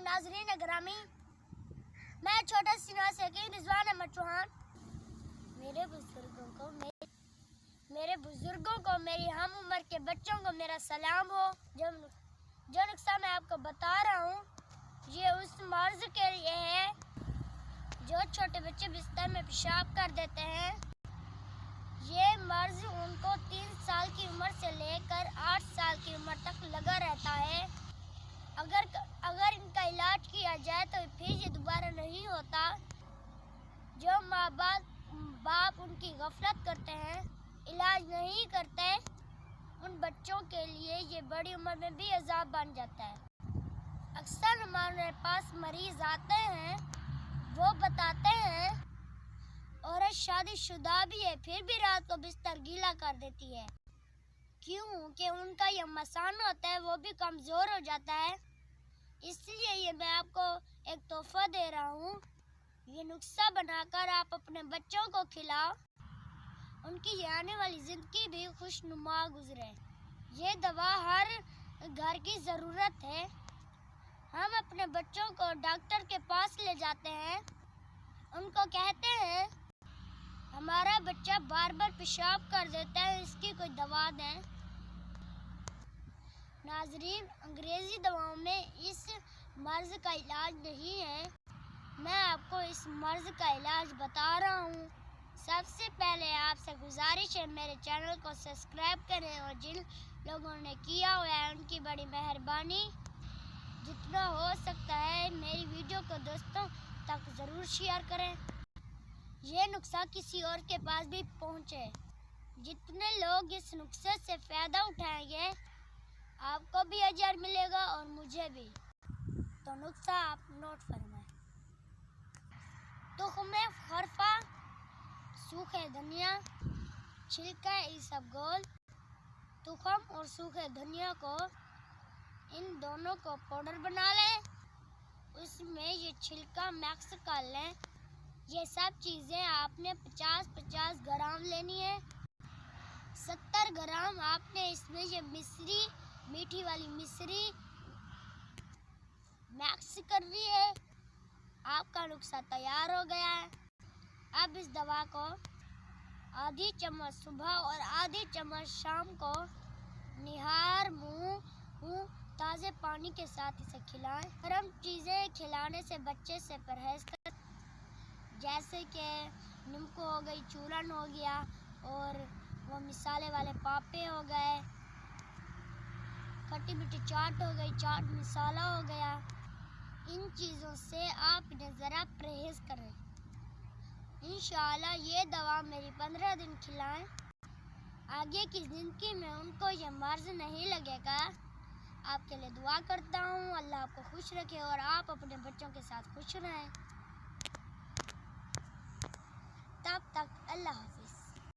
नाजरीन ग्रामी, मैं छोटा सीना से रिजवान अहमद चौहान। मेरे बुजुर्गों को मेरी हम उम्र के बच्चों को मेरा सलाम हो। जो नुस्खा मैं आपको बता रहा हूँ ये उस मर्ज के लिए है जो छोटे बच्चे बिस्तर में पेशाब कर देते हैं। ये मर्ज उनको 3 साल की उम्र से लेकर 8 साल की उम्र तक लगा रहता है। अगर इनका इलाज किया जाए तो फिर ये दोबारा नहीं होता। जो माँ बाप उनकी गफलत करते हैं, इलाज नहीं करते, उन बच्चों के लिए ये बड़ी उम्र में भी अजाब बन जाता है। अक्सर हमारे पास मरीज आते हैं, वो बताते हैं औरत शादीशुदा भी है फिर भी रात को बिस्तर गीला कर देती है, क्योंकि उनका ये मसान होता है वो भी कमज़ोर हो जाता है। इसलिए ये मैं आपको एक तोहफा दे रहा हूँ। ये नुस्खा बनाकर आप अपने बच्चों को खिलाओ, उनकी आने वाली ज़िंदगी भी खुशनुमा गुजरे। ये दवा हर घर की ज़रूरत है। हम अपने बच्चों को डॉक्टर के पास ले जाते हैं, उनको कहते हैं हमारा बच्चा बार बार पेशाब कर देता है, इसकी कोई दवा दें। नाजरीन, अंग्रेज़ी दवाओं में इस मर्ज का इलाज नहीं है। मैं आपको इस मर्ज का इलाज बता रहा हूँ। सबसे पहले आपसे गुजारिश है मेरे चैनल को सब्सक्राइब करें और जिन लोगों ने किया हुआ है उनकी बड़ी मेहरबानी। जितना हो सकता है मेरी वीडियो को दोस्तों तक ज़रूर शेयर करें, ये नुस्खा किसी और के पास भी पहुँचे। जितने लोग इस नुस्खे से फ़ायदा उठाएंगे आपको भी अजर मिलेगा और मुझे भी। तो नुस्खा आप नोट फरमाएं। तुख्म खरफा, सूखे धनिया, छिलका इसबगोल। तुख्म और सूखे धनिया को इन दोनों को पाउडर बना लें, उसमें ये छिलका मिक्स कर लें। ये सब चीज़ें आपने 50-50 ग्राम लेनी है। 70 ग्राम आपने इसमें ये मिश्री, मीठी वाली मिश्री मिक्स करनी है। आपका नुस्खा तैयार हो गया है। अब इस दवा को आधी चम्मच सुबह और आधी चम्मच शाम को निहार मुंह ताज़े पानी के साथ इसे खिलाएं। गर्म चीज़ें खिलाने से बच्चे से परहेज करें, जैसे कि नींबू हो गई, चूरन हो गया और वो मिसाले वाले पापे हो गए, खट्टी मीठी चाट हो गई, चाट मसाला हो गया। इन चीज़ों से आप इन्हें ज़रा परहेज करें। इंशाअल्लाह ये दवा मेरी 15 दिन खिलाएं, आगे की ज़िंदगी में उनको ये मर्ज नहीं लगेगा। आपके लिए दुआ करता हूँ, अल्लाह आपको खुश रखे और आप अपने बच्चों के साथ खुश रहें। तब तक अल्लाह हाफ़िज़।